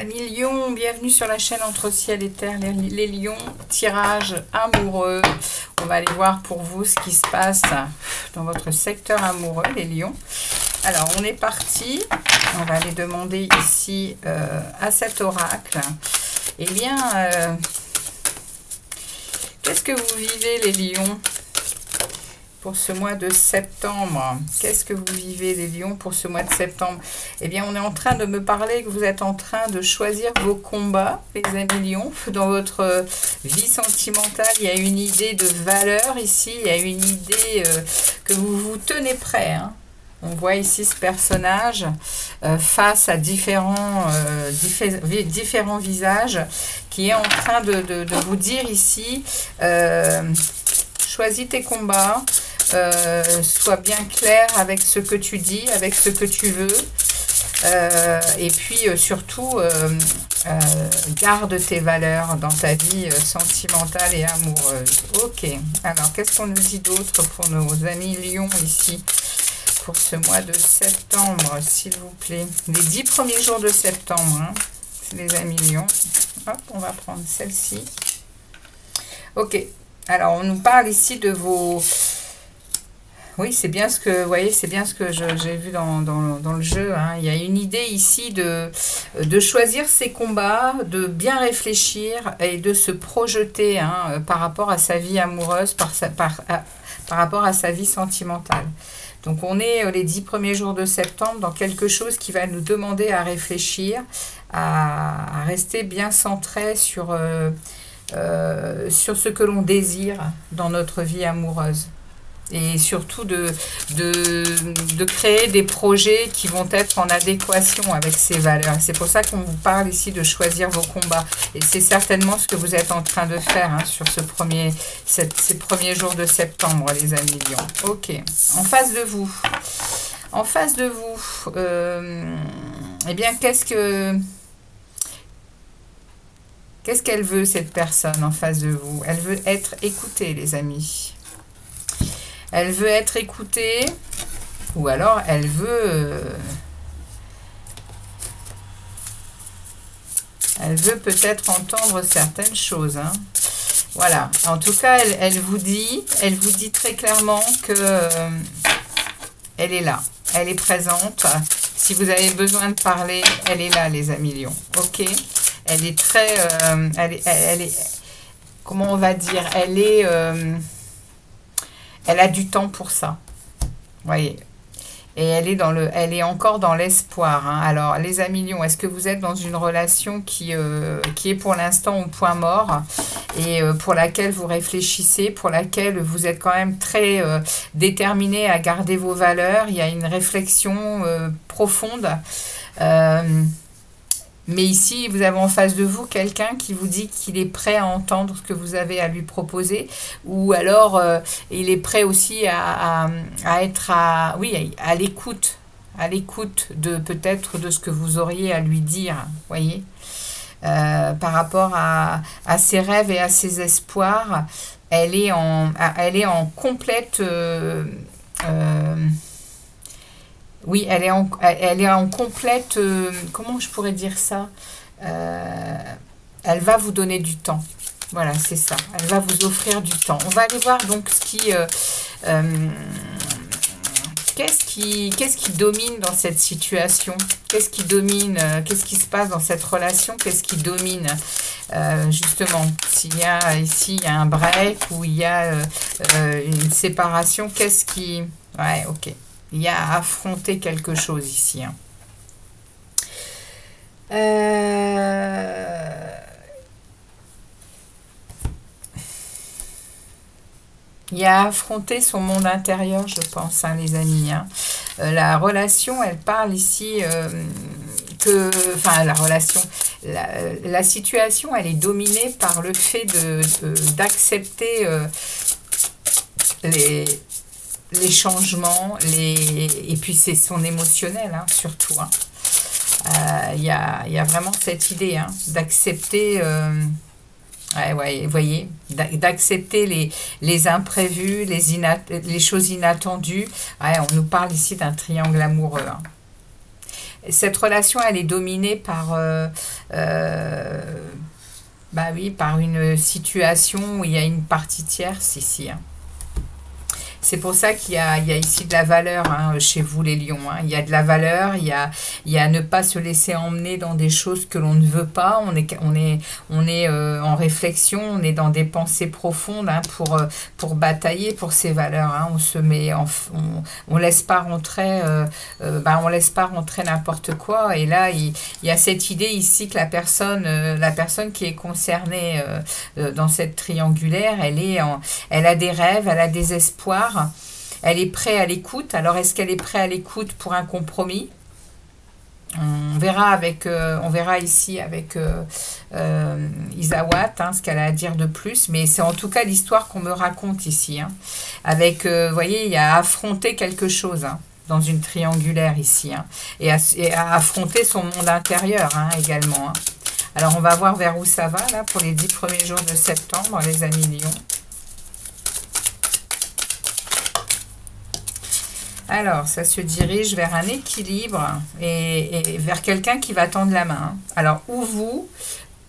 Amis lions, bienvenue sur la chaîne Entre ciel et terre, les lions, tirage amoureux. On va aller voir pour vous ce qui se passe dans votre secteur amoureux, les lions. Alors, on est parti. On va aller demander ici à cet oracle. Eh bien, qu'est-ce que vous vivez, les lions, pour ce mois de septembre? Qu'est-ce que vous vivez, les lions, pour ce mois de septembre? Eh bien, on est en train de me parler que vous êtes en train de choisir vos combats, les amis lions. Dans votre vie sentimentale, il y a une idée de valeur ici. Il y a une idée que vous vous tenez prêt, hein. On voit ici ce personnage face à différents visages qui est en train de vous dire ici, choisis tes combats, sois bien clair avec ce que tu dis, avec ce que tu veux. Et puis surtout, garde tes valeurs dans ta vie sentimentale et amoureuse. Ok, alors qu'est-ce qu'on nous dit d'autre pour nos amis lions ici pour ce mois de septembre, s'il vous plaît? Les 10 premiers jours de septembre, hein, les amis lions. Hop, on va prendre celle-ci. Ok, alors on nous parle ici de vos... Oui, c'est bien ce que, vous voyez, c'est bien ce que j'ai vu dans le jeu, hein. Il y a une idée ici de choisir ses combats, de bien réfléchir et de se projeter, hein, par rapport à sa vie amoureuse, par rapport à sa vie sentimentale. Donc on est les 10 premiers jours de septembre dans quelque chose qui va nous demander à réfléchir, à rester bien centré sur ce que l'on désire dans notre vie amoureuse. Et surtout de créer des projets qui vont être en adéquation avec ces valeurs. C'est pour ça qu'on vous parle ici de choisir vos combats. Et c'est certainement ce que vous êtes en train de faire, hein, sur ces premiers jours de septembre, les amis lions. Ok, en face de vous. En face de vous, eh bien, qu'est-ce qu'elle veut, cette personne en face de vous? Elle veut être écoutée, les amis. Elle veut être écoutée, ou alors elle veut peut-être entendre certaines choses, hein. Voilà. En tout cas, elle vous dit très clairement que elle est là, elle est présente. Si vous avez besoin de parler, elle est là, les amis lions. Ok. Elle est très, elle est, comment on va dire, elle a du temps pour ça, voyez. Et elle est encore dans l'espoir, hein. Alors, les amis lions, est-ce que vous êtes dans une relation qui est pour l'instant au point mort et pour laquelle vous réfléchissez, pour laquelle vous êtes quand même très déterminé à garder vos valeurs? Il y a une réflexion profonde. Mais ici, vous avez en face de vous quelqu'un qui vous dit qu'il est prêt à entendre ce que vous avez à lui proposer, ou alors il est prêt aussi à être à l'écoute de peut-être de ce que vous auriez à lui dire, voyez, par rapport à ses rêves et à ses espoirs. Elle est en complète... oui, elle est en complète... comment je pourrais dire ça? Elle va vous donner du temps. Voilà, c'est ça. Elle va vous offrir du temps. On va aller voir donc ce qui... qu'est-ce qui domine dans cette situation? Qu'est-ce qui domine? Qu'est-ce qui se passe dans cette relation? Qu'est-ce qui domine? Justement, s'il y a ici un break ou il y a une séparation, qu'est-ce qui... Ouais, ok. Il y a à affronter quelque chose ici, hein. Il y a à affronter son monde intérieur, je pense, hein, les amis, hein. La relation, elle parle ici la situation, elle est dominée par le fait d'accepter les changements, et puis c'est son émotionnel, hein, surtout, hein. Il y a vraiment cette idée, hein, d'accepter, vous voyez, d'accepter les imprévus, les choses inattendues. Ouais, on nous parle ici d'un triangle amoureux, hein. cette relation, elle est dominée par, bah oui, par une situation où il y a une partie tierce ici, hein. C'est pour ça il y a ici de la valeur, hein, chez vous les lions, hein. Il y a de la valeur, il y a ne pas se laisser emmener dans des choses que l'on ne veut pas. On est en réflexion, on est dans des pensées profondes, hein, pour batailler pour ces valeurs, hein. On se met on laisse pas rentrer, on laisse pas rentrer n'importe quoi. Et là, il y a cette idée ici que la personne qui est concernée dans cette triangulaire, elle a des rêves, elle a des espoirs. Elle est prête à l'écoute. Alors, est-ce qu'elle est prête à l'écoute pour un compromis? On verra ici avec Isawat, hein, ce qu'elle a à dire de plus. Mais c'est en tout cas l'histoire qu'on me raconte ici, hein. Avec, vous voyez, il y a affronter quelque chose, hein, dans une triangulaire ici, hein, et à affronter son monde intérieur, hein, également, hein. Alors, on va voir vers où ça va, là, pour les 10 premiers jours de septembre, les amis lions. Alors, ça se dirige vers un équilibre et vers quelqu'un qui va tendre la main, hein. Alors, ou vous,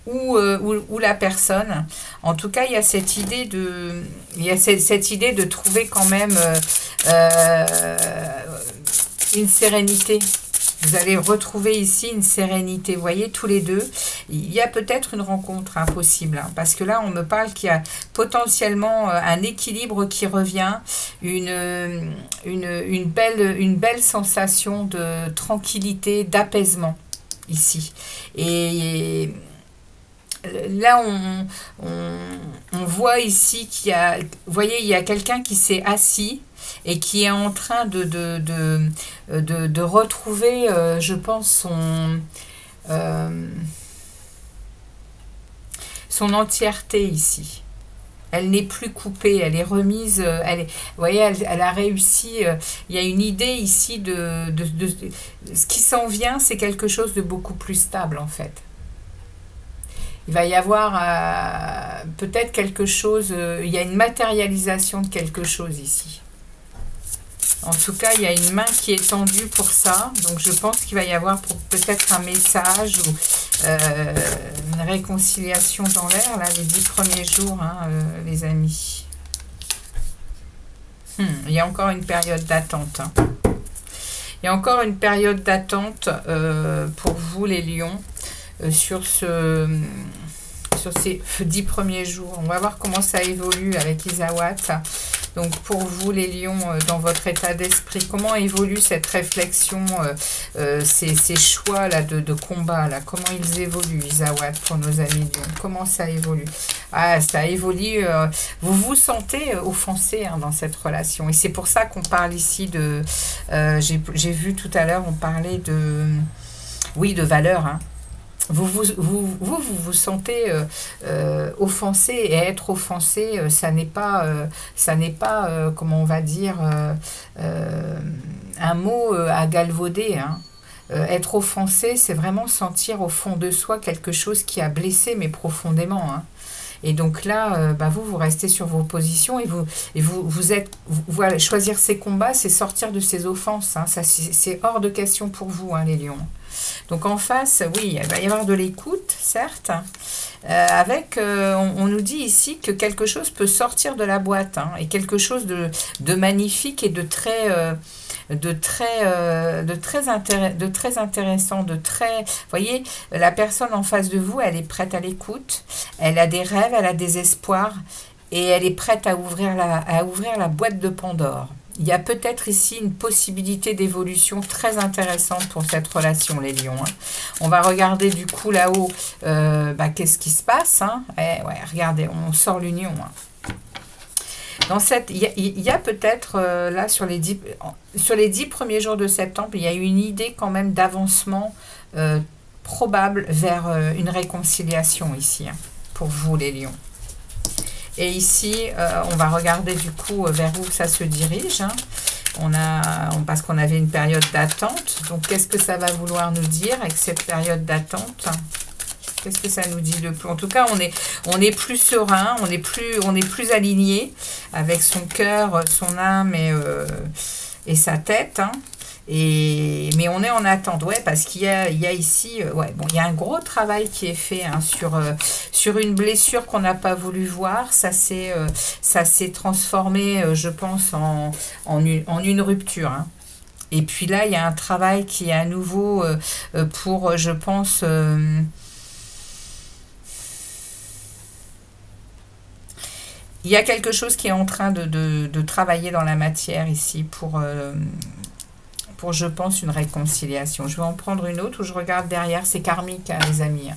ou la personne. En tout cas, il y a cette idée cette idée de trouver quand même une sérénité. Vous allez retrouver ici une sérénité. Vous voyez, tous les deux, il y a peut-être une rencontre impossible, hein, parce que là, on me parle qu'il y a potentiellement un équilibre qui revient, une belle sensation de tranquillité, d'apaisement ici. Et là, on voit ici qu'il y a, vous voyez, il y a quelqu'un qui s'est assis et qui est en train de retrouver, je pense, son entièreté ici. Elle n'est plus coupée, elle est remise, vous voyez, elle a réussi, il y a une idée ici ce qui s'en vient, c'est quelque chose de beaucoup plus stable, en fait. Il va y avoir peut-être quelque chose, il y a une matérialisation de quelque chose ici. En tout cas, il y a une main qui est tendue pour ça. Donc, je pense qu'il va y avoir peut-être un message ou une réconciliation dans l'air, là, les 10 premiers jours, hein, les amis. Il y a encore une période d'attente, hein. Il y a encore une période d'attente pour vous, les lions, sur ces 10 premiers jours. On va voir comment ça évolue avec Isawat. Donc, pour vous, les lions, dans votre état d'esprit, comment évolue cette réflexion, ces choix-là de combat, là, comment ils évoluent, Isawat, pour nos amis lions? Comment ça évolue? Ah, ça évolue, vous vous sentez offensé, hein, dans cette relation. Et c'est pour ça qu'on parle ici de... j'ai vu tout à l'heure, on parlait de... Oui, de valeur, hein. Vous vous sentez offensé, et être offensé, ça n'est pas, comment on va dire, un mot à galvauder, hein. Être offensé, c'est vraiment sentir au fond de soi quelque chose qui a blessé, mais profondément, hein. Et donc là, vous restez sur vos positions et voilà, choisir ces combats, c'est sortir de ces offenses, hein. Ça, c'est hors de question pour vous, hein, les lions. Donc en face, oui, il va y avoir de l'écoute, certes, on nous dit ici que quelque chose peut sortir de la boîte, hein, et quelque chose de magnifique et de très intéressant, vous voyez, la personne en face de vous, elle est prête à l'écoute, elle a des rêves, elle a des espoirs, et elle est prête à ouvrir la boîte de Pandore. Il y a peut-être ici une possibilité d'évolution très intéressante pour cette relation, les lions, hein. On va regarder du coup là-haut, qu'est-ce qui se passe, hein. Ouais, regardez, on sort l'union, hein. Il y a peut-être, là, sur les 10 premiers jours de septembre, il y a une idée quand même d'avancement probable vers une réconciliation ici, hein, pour vous, les lions. Et ici, on va regarder du coup vers où ça se dirige, hein. Parce qu'on avait une période d'attente. Donc, qu'est-ce que ça va vouloir nous dire avec cette période d'attente? Qu'est-ce que ça nous dit de plus? En tout cas, on est plus serein, on est plus aligné avec son cœur, son âme et sa tête, hein. Mais on est en attente, ouais, parce il y a ici, ouais, bon, il y a un gros travail qui est fait hein, sur une blessure qu'on n'a pas voulu voir. Ça s'est transformé, je pense, en une rupture. Hein. Et puis là, il y a un travail qui est à nouveau pour, je pense, il y a quelque chose qui est en train de travailler dans la matière ici pour, je pense, une réconciliation. Je vais en prendre une autre où je regarde derrière. C'est karmique, hein, les amis.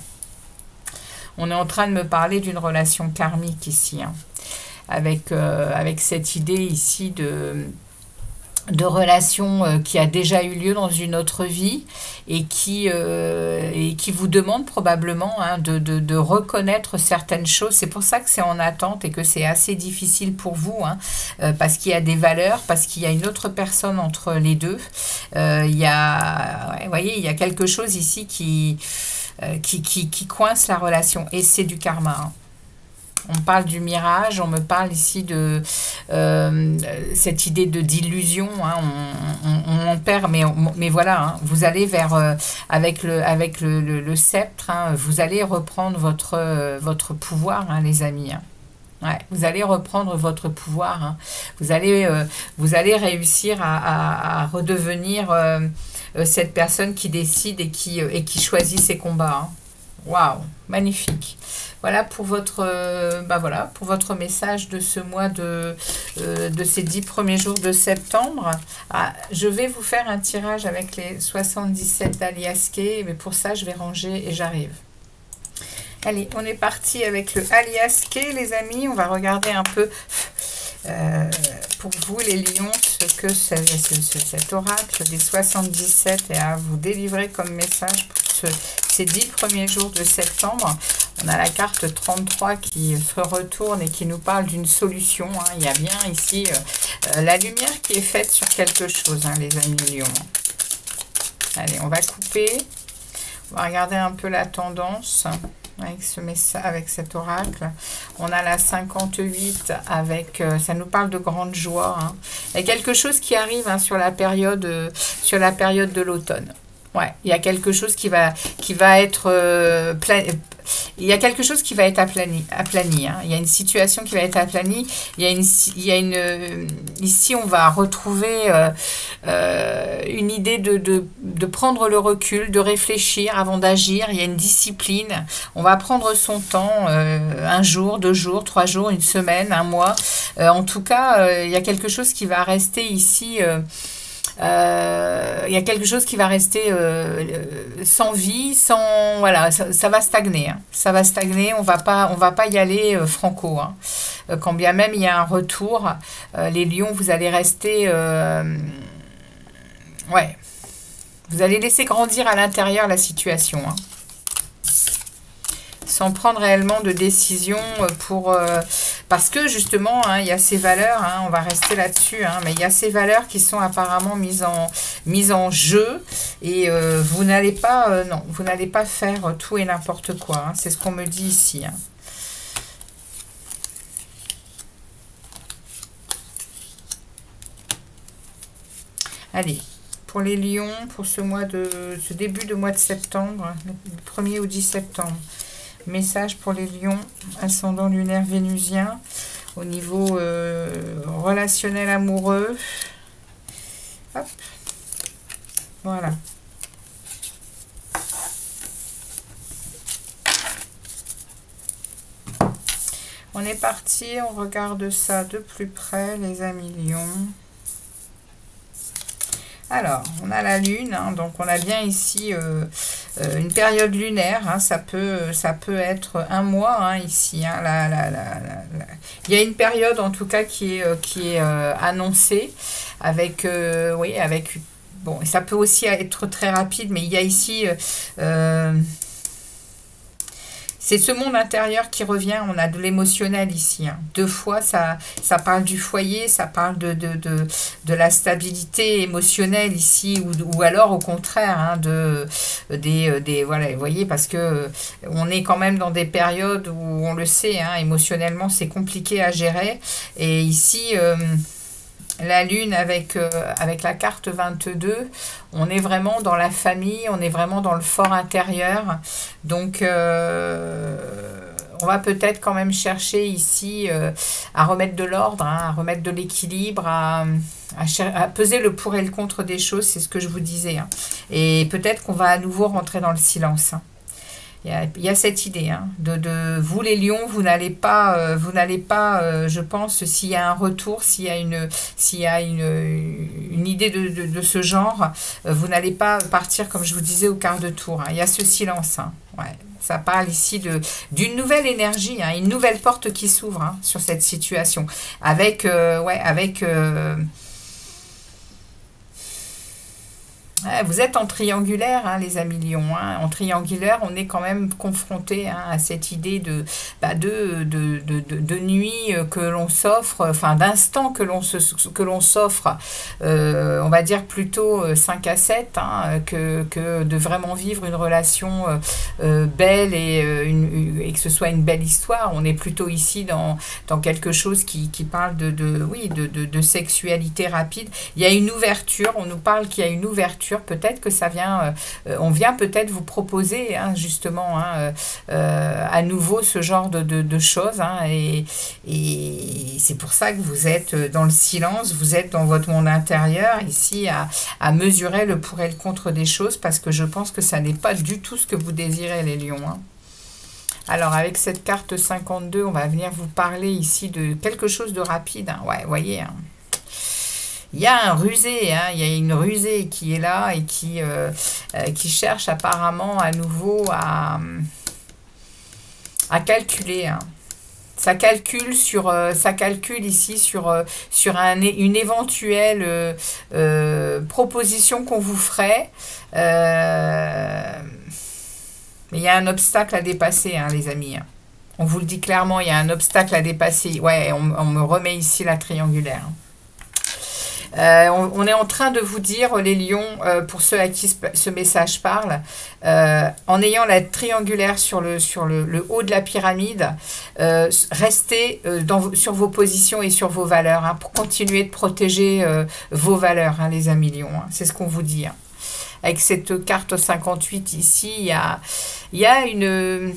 On est en train de me parler d'une relation karmique ici, hein, avec cette idée ici de relation qui a déjà eu lieu dans une autre vie et qui vous demande probablement hein, de reconnaître certaines choses. C'est pour ça que c'est en attente et que c'est assez difficile pour vous, hein, parce qu'il y a des valeurs, parce qu'il y a une autre personne entre les deux. Il y a, ouais, vous voyez, il y a quelque chose ici qui coince la relation et c'est du karma. Hein. On parle du mirage, on me parle ici de cette idée d'illusion. Hein, on perd, mais voilà, hein, vous allez vers, avec le sceptre, hein, vous allez reprendre votre pouvoir, hein, les amis. Hein. Ouais, vous allez reprendre votre pouvoir. Hein. Vous allez réussir à redevenir cette personne qui décide et qui choisit ses combats. Hein. Waouh, magnifique. Voilà pour votre message de ce mois de ces 10 premiers jours de septembre. Ah, je vais vous faire un tirage avec les 77 Aliasqué, mais pour ça, je vais ranger et j'arrive. Allez, on est parti avec le Aliasqué, les amis. On va regarder un peu pour vous, les lions, ce que cet oracle des 77 est à vous délivrer comme message pour ces 10 premiers jours de septembre. On a la carte 33 qui se retourne et qui nous parle d'une solution. Hein. Il y a bien ici la lumière qui est faite sur quelque chose, hein, les amis lions. Allez, on va couper. On va regarder un peu la tendance avec ce message, avec cet oracle. On a la 58 avec, ça nous parle de grande joie. Hein. Il y a quelque chose qui arrive hein, sur la période de l'automne. Ouais, il y a quelque chose qui va être il y a quelque chose qui va être aplani hein. Il y a une situation qui va être aplanie. Ici, on va retrouver une idée de prendre le recul, de réfléchir avant d'agir. Il y a une discipline. On va prendre son temps, un jour, 2 jours, 3 jours, une semaine, un mois. En tout cas, il y a quelque chose qui va rester ici. Il y a quelque chose qui va rester sans vie, voilà, ça va stagner. Hein. Ça va stagner, on va pas y aller franco. Hein. Quand bien même il y a un retour, les lions, vous allez rester... ouais, vous allez laisser grandir à l'intérieur la situation. Hein. Sans prendre réellement de décision parce que justement hein, il y a ces valeurs, hein, on va rester là-dessus, hein, mais il y a ces valeurs qui sont apparemment mises en jeu et vous n'allez pas non, vous n'allez pas faire tout et n'importe quoi, hein, c'est ce qu'on me dit ici. Hein. Allez, pour les lions, pour ce début de mois de septembre, le 1er au 10 septembre. Message pour les lions, ascendant lunaire vénusien, au niveau relationnel amoureux. Hop. Voilà. On est parti, on regarde ça de plus près, les amis lions. Alors, on a la lune, hein, donc on a bien ici une période lunaire, hein, ça peut être un mois hein, ici. Hein, il y a une période en tout cas qui est annoncée avec, oui, avec, bon, ça peut aussi être très rapide, mais il y a ici... c'est ce monde intérieur qui revient, on a de l'émotionnel ici. Hein. 2 fois, ça parle du foyer, ça parle de la stabilité émotionnelle ici, ou alors au contraire, hein, voilà, vous voyez, parce que on est quand même dans des périodes où on le sait, hein, émotionnellement c'est compliqué à gérer. Et ici... la lune avec la carte 22, on est vraiment dans la famille, on est vraiment dans le fort intérieur. Donc, on va peut-être quand même chercher ici à remettre de l'ordre, hein, à remettre de l'équilibre, à peser le pour et le contre des choses, c'est ce que je vous disais. Hein. Et peut-être qu'on va à nouveau rentrer dans le silence. Hein. Il y a cette idée hein, de vous les lions, vous n'allez pas, je pense, s'il y a un retour, s'il y a une idée de ce genre, vous n'allez pas partir comme je vous disais au quart de tour. Hein. Il y a ce silence. Hein. Ouais. Ça parle ici d'une nouvelle énergie, hein, une nouvelle porte qui s'ouvre hein, sur cette situation. Avec, vous êtes en triangulaire, hein, les amis lions. Hein. En triangulaire, on est quand même confronté hein, à cette idée de nuit que l'on s'offre, enfin d'instant que l'on s'offre, on va dire plutôt 5 à 7, hein, que de vraiment vivre une relation belle et que ce soit une belle histoire. On est plutôt ici dans quelque chose qui parle de sexualité rapide. Il y a une ouverture, on nous parle qu'il y a une ouverture. Peut-être que ça vient, on vient peut-être vous proposer hein, justement hein, à nouveau ce genre de choses hein, et c'est pour ça que vous êtes dans le silence, vous êtes dans votre monde intérieur ici à mesurer le pour et le contre des choses parce que je pense que ça n'est pas du tout ce que vous désirez les lions. Hein. Alors avec cette carte 52, on va venir vous parler ici de quelque chose de rapide. Hein. Ouais, voyez. Hein. Il y a un rusé, hein, il y a une rusée qui est là et qui cherche apparemment à nouveau à calculer. Hein. Ça calcule ici sur une éventuelle proposition qu'on vous ferait. Mais il y a un obstacle à dépasser, hein, les amis. Hein. On vous le dit clairement, il y a un obstacle à dépasser. Ouais, on me remet ici la triangulaire. Hein. On est en train de vous dire, les lions, pour ceux à qui ce message parle, en ayant la triangulaire sur le haut de la pyramide, restez sur vos positions et sur vos valeurs hein, pour continuer de protéger vos valeurs, hein, les amis lions. Hein, c'est ce qu'on vous dit. Hein. Avec cette carte 58 ici, il y a une...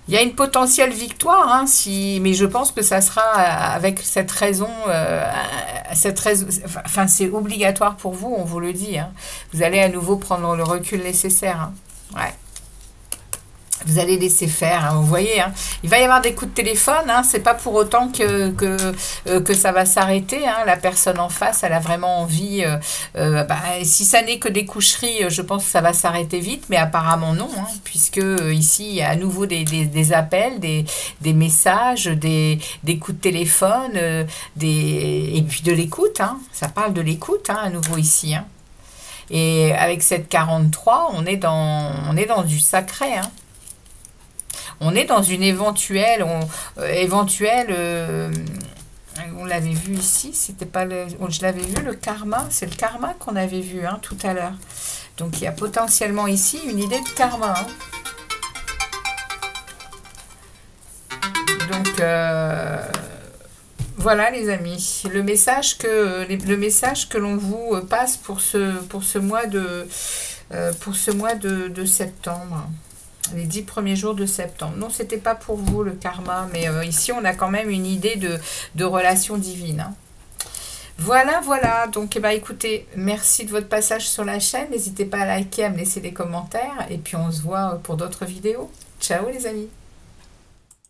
Il y a une potentielle victoire, hein, mais je pense que ça sera avec cette raison, enfin c'est obligatoire pour vous, on vous le dit. Hein. Vous allez à nouveau prendre le recul nécessaire. Hein. Ouais. Vous allez laisser faire, hein, vous voyez. Hein. Il va y avoir des coups de téléphone, hein, c'est pas pour autant que ça va s'arrêter. Hein. La personne en face, elle a vraiment envie. Si ça n'est que des coucheries, je pense que ça va s'arrêter vite, mais apparemment non, hein, puisque ici, il y a à nouveau des appels, des messages, des coups de téléphone, et puis de l'écoute. Hein. Ça parle de l'écoute, hein, à nouveau ici. Hein. Et avec cette 43, on est dans du sacré, hein. On est dans une éventuelle, on l'avait vu ici, c'était pas je l'avais vu le karma, c'est le karma qu'on avait vu hein, tout à l'heure. Donc il y a potentiellement ici une idée de karma. Hein. Donc voilà les amis, le message que l'on vous passe pour ce mois de septembre. Les 10 premiers jours de septembre. Non, c'était pas pour vous le karma, mais ici on a quand même une idée de relation divine. Hein. Voilà. Donc, écoutez, merci de votre passage sur la chaîne. N'hésitez pas à liker, à me laisser des commentaires. Et puis on se voit pour d'autres vidéos. Ciao les amis.